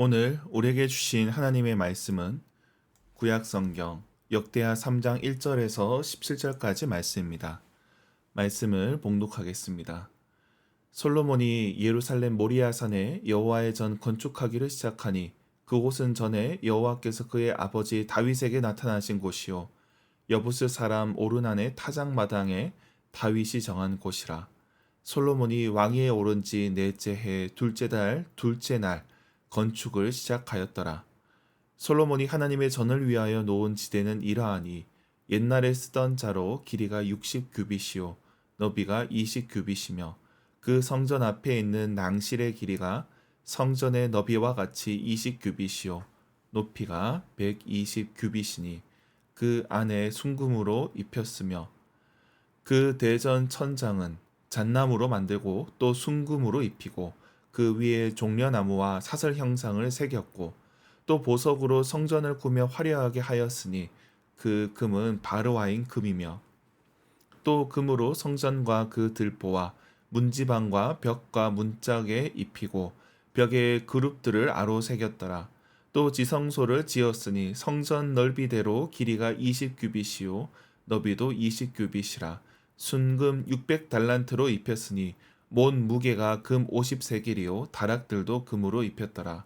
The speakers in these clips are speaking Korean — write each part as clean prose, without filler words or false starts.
오늘 우리에게 주신 하나님의 말씀은 구약성경 역대하 3장 1절에서 17절까지 말씀입니다. 말씀을 봉독하겠습니다. 솔로몬이 예루살렘 모리아산에 여호와의 전 건축하기를 시작하니 그곳은 전에 여호와께서 그의 아버지 다윗에게 나타나신 곳이요 여부스 사람 오르난의 타작마당에 다윗이 정한 곳이라. 솔로몬이 왕위에 오른 지 넷째 해 둘째 달 둘째 날 건축을 시작하였더라. 솔로몬이 하나님의 전을 위하여 놓은 지대는 이러하니 옛날에 쓰던 자로 길이가 60규빗이요 너비가 20규빗이며 그 성전 앞에 있는 낭실의 길이가 성전의 너비와 같이 20규빗이요 높이가 120규빗이니 그 안에 순금으로 입혔으며 그 대전 천장은 잣나무로 만들고 또 순금으로 입히고 그 위에 종려나무와 사슬 형상을 새겼고 또 보석으로 성전을 꾸며 화려하게 하였으니 그 금은 바르와인 금이며 또 금으로 성전과 그 들보와 문지방과 벽과 문짝에 입히고 벽에 그룹들을 아로 새겼더라. 또 지성소를 지었으니 성전 넓이대로 길이가 20규빗이요 너비도 20규빗이라. 순금 600달란트로 입혔으니 몬 무게가 금 50세겔이요 다락들도 금으로 입혔더라.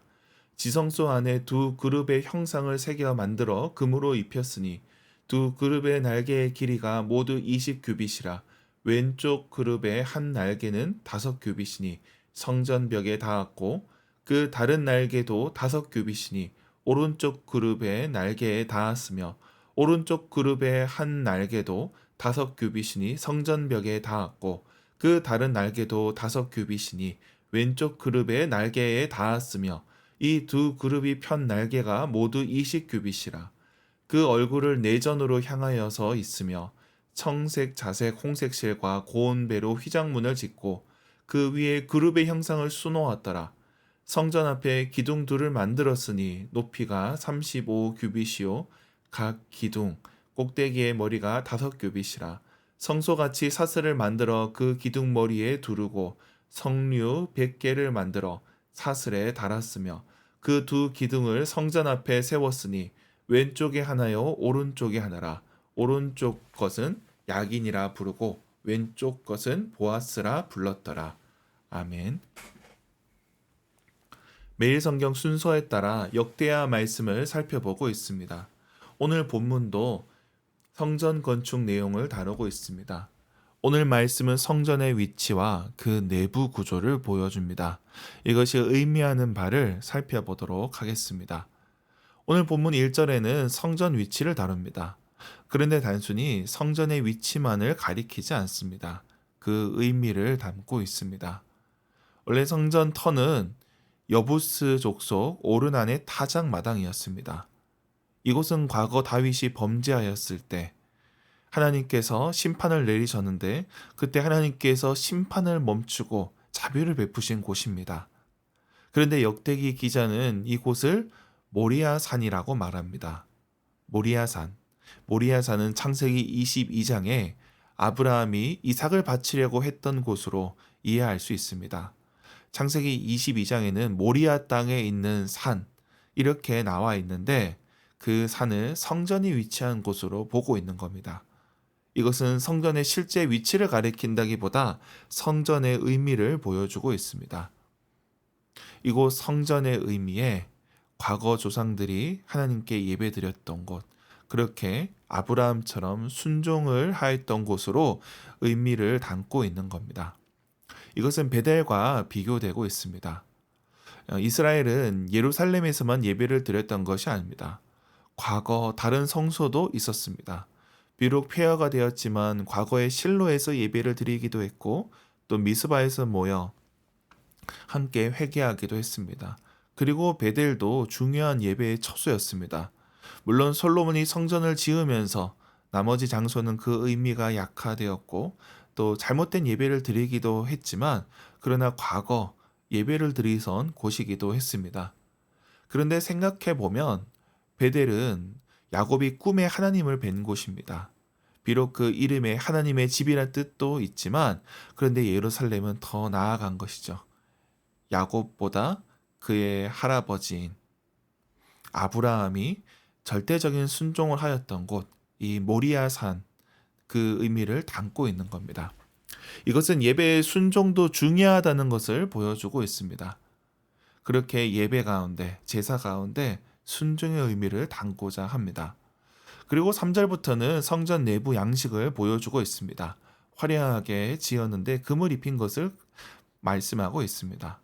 지성소 안에 두 그룹의 형상을 새겨 만들어 금으로 입혔으니 두 그룹의 날개의 길이가 모두 20규빗이라. 왼쪽 그룹의 한 날개는 5규빗이니 성전벽에 닿았고 그 다른 날개도 5규빗이니 오른쪽 그룹의 날개에 닿았으며 오른쪽 그룹의 한 날개도 5규빗이니 성전벽에 닿았고 그 다른 날개도 5규빗이니 왼쪽 그룹의 날개에 닿았으며 이 두 그룹이 편 날개가 모두 20규빗이라. 그 얼굴을 내전으로 향하여서 있으며 청색, 자색, 홍색 실과 고운 배로 휘장문을 짓고 그 위에 그룹의 형상을 수놓았더라. 성전 앞에 기둥 둘을 만들었으니 높이가 35규빗이요 각 기둥 꼭대기의 머리가 5규빗이라. 성소같이 사슬을 만들어 그 기둥 머리에 두르고 성류 100개를 만들어 사슬에 달았으며 그 두 기둥을 성전 앞에 세웠으니 왼쪽에 하나요 오른쪽에 하나라. 오른쪽 것은 야긴이라 부르고 왼쪽 것은 보아스라 불렀더라. 아멘. 매일 성경 순서에 따라 역대하 말씀을 살펴보고 있습니다. 오늘 본문도 성전 건축 내용을 다루고 있습니다. 오늘 말씀은 성전의 위치와 그 내부 구조를 보여줍니다. 이것이 의미하는 바를 살펴보도록 하겠습니다. 오늘 본문 1절에는 성전 위치를 다룹니다. 그런데 단순히 성전의 위치만을 가리키지 않습니다. 그 의미를 담고 있습니다. 원래 성전 터는 여부스 족속 오르난의 타작 마당이었습니다. 이곳은 과거 다윗이 범죄하였을 때 하나님께서 심판을 내리셨는데 그때 하나님께서 심판을 멈추고 자비를 베푸신 곳입니다. 그런데 역대기 기자는 이곳을 모리아산이라고 말합니다. 모리아산. 모리아산은 창세기 22장에 아브라함이 이삭을 바치려고 했던 곳으로 이해할 수 있습니다. 창세기 22장에는 모리아 땅에 있는 산 이렇게 나와 있는데 그 산을 성전이 위치한 곳으로 보고 있는 겁니다. 이것은 성전의 실제 위치를 가리킨다기보다 성전의 의미를 보여주고 있습니다. 이곳 성전의 의미에 과거 조상들이 하나님께 예배드렸던 곳, 그렇게 아브라함처럼 순종을 하였던 곳으로 의미를 담고 있는 겁니다. 이것은 베델과 비교되고 있습니다. 이스라엘은 예루살렘에서만 예배를 드렸던 것이 아닙니다. 과거 다른 성소도 있었습니다. 비록 폐허가 되었지만 과거에 실로에서 예배를 드리기도 했고 또 미스바에서 모여 함께 회개하기도 했습니다. 그리고 베델도 중요한 예배의 처소였습니다. 물론 솔로몬이 성전을 지으면서 나머지 장소는 그 의미가 약화되었고 또 잘못된 예배를 드리기도 했지만 그러나 과거 예배를 드리던 곳이기도 했습니다. 그런데 생각해 보면 베델은 야곱이 꿈에 하나님을 뵌 곳입니다. 비록 그 이름에 하나님의 집이라는 뜻도 있지만 그런데 예루살렘은 더 나아간 것이죠. 야곱보다 그의 할아버지인 아브라함이 절대적인 순종을 하였던 곳, 이 모리아산, 그 의미를 담고 있는 겁니다. 이것은 예배의 순종도 중요하다는 것을 보여주고 있습니다. 그렇게 예배 가운데, 제사 가운데 순종의 의미를 담고자 합니다. 그리고 3절부터는 성전 내부 양식을 보여주고 있습니다. 화려하게 지었는데 금을 입힌 것을 말씀하고 있습니다.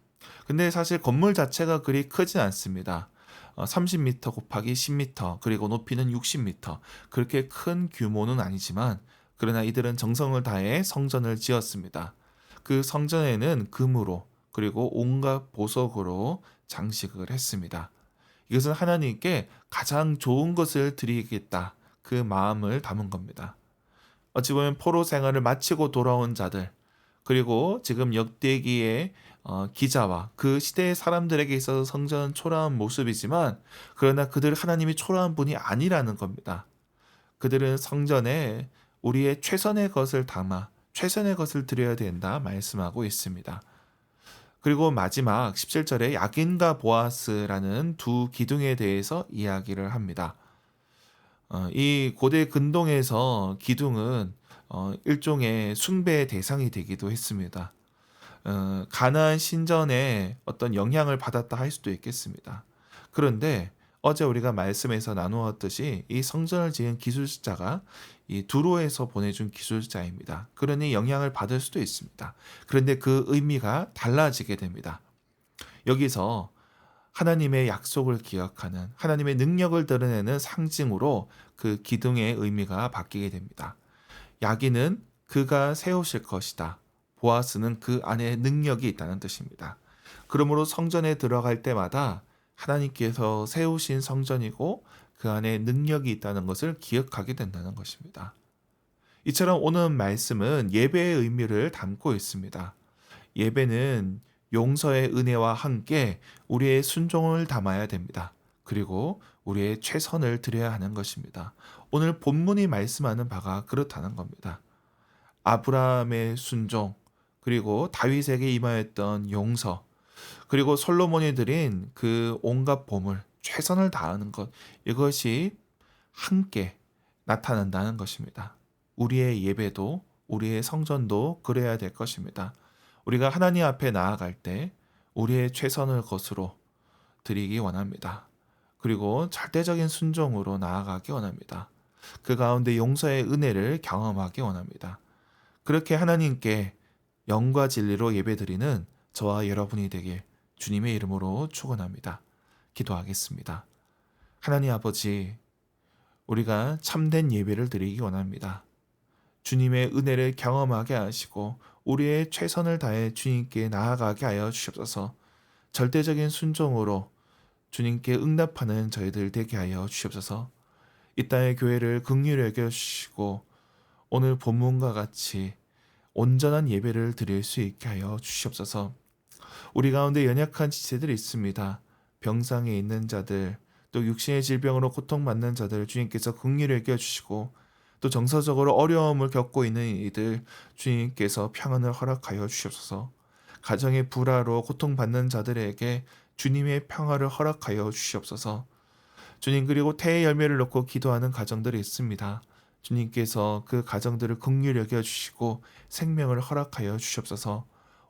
근데 사실 건물 자체가 그리 크진 않습니다. 30m 곱하기 10m, 그리고 높이는 60m. 그렇게 큰 규모는 아니지만, 그러나 이들은 정성을 다해 성전을 지었습니다. 그 성전에는 금으로, 그리고 온갖 보석으로 장식을 했습니다. 이것은 하나님께 가장 좋은 것을 드리겠다, 그 마음을 담은 겁니다. 어찌 보면 포로 생활을 마치고 돌아온 자들, 그리고 지금 역대기의 기자와 그 시대의 사람들에게 있어서 성전은 초라한 모습이지만, 그러나 그들 하나님이 초라한 분이 아니라는 겁니다. 그들은 성전에 우리의 최선의 것을 담아 최선의 것을 드려야 된다 말씀하고 있습니다. 그리고 마지막 17절에 야긴과 보아스라는 두 기둥에 대해서 이야기를 합니다. 이 고대 근동에서 기둥은 일종의 숭배의 대상이 되기도 했습니다. 가나안 신전에 어떤 영향을 받았다 할 수도 있겠습니다. 그런데 어제 우리가 말씀에서 나누었듯이 이 성전을 지은 기술자가 이 두로에서 보내준 기술자입니다. 그러니 영향을 받을 수도 있습니다. 그런데 그 의미가 달라지게 됩니다. 여기서 하나님의 약속을 기억하는, 하나님의 능력을 드러내는 상징으로 그 기둥의 의미가 바뀌게 됩니다. 야기는 그가 세우실 것이다. 보아스는 그 안에 능력이 있다는 뜻입니다. 그러므로 성전에 들어갈 때마다 하나님께서 세우신 성전이고 그 안에 능력이 있다는 것을 기억하게 된다는 것입니다. 이처럼 오늘 말씀은 예배의 의미를 담고 있습니다. 예배는 용서의 은혜와 함께 우리의 순종을 담아야 됩니다. 그리고 우리의 최선을 드려야 하는 것입니다. 오늘 본문이 말씀하는 바가 그렇다는 겁니다. 아브라함의 순종, 그리고 다윗에게 임하였던 용서, 그리고 솔로몬이 드린 그 온갖 보물, 최선을 다하는 것, 이것이 함께 나타난다는 것입니다. 우리의 예배도, 우리의 성전도 그래야 될 것입니다. 우리가 하나님 앞에 나아갈 때 우리의 최선을 것으로 드리기 원합니다. 그리고 절대적인 순종으로 나아가기 원합니다. 그 가운데 용서의 은혜를 경험하기 원합니다. 그렇게 하나님께 영과 진리로 예배드리는 저와 여러분이 되길 주님의 이름으로 축원합니다. 기도하겠습니다. 하나님 아버지, 우리가 참된 예배를 드리기 원합니다. 주님의 은혜를 경험하게 하시고 우리의 최선을 다해 주님께 나아가게 하여 주시옵소서. 절대적인 순종으로 주님께 응답하는 저희들 되게 하여 주시옵소서. 이 땅의 교회를 긍휼히 여겨주시고 오늘 본문과 같이 온전한 예배를 드릴 수 있게 하여 주시옵소서. 우리 가운데 연약한 지체들이 있습니다. 병상에 있는 자들, 또 육신의 질병으로 고통받는 자들 주님께서 긍휼히 여겨주시고, 또 정서적으로 어려움을 겪고 있는 이들 주님께서 평안을 허락하여 주시옵소서. 가정의 불화로 고통받는 자들에게 주님의 평화를 허락하여 주시옵소서. 주님, 그리고 태의 열매를 놓고 기도하는 가정들이 있습니다. 주님께서 그 가정들을 긍휼히 여겨주시고 생명을 허락하여 주시옵소서.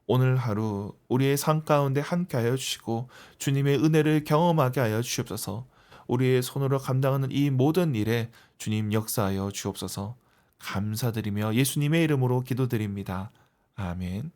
오늘 하루 우리의 삶 가운데 함께하여 주시고 주님의 은혜를 경험하게 하여 주시옵소서. 우리의 손으로 감당하는 이 모든 일에 주님 역사하여 주옵소서. 감사드리며 예수님의 이름으로 기도드립니다. 아멘.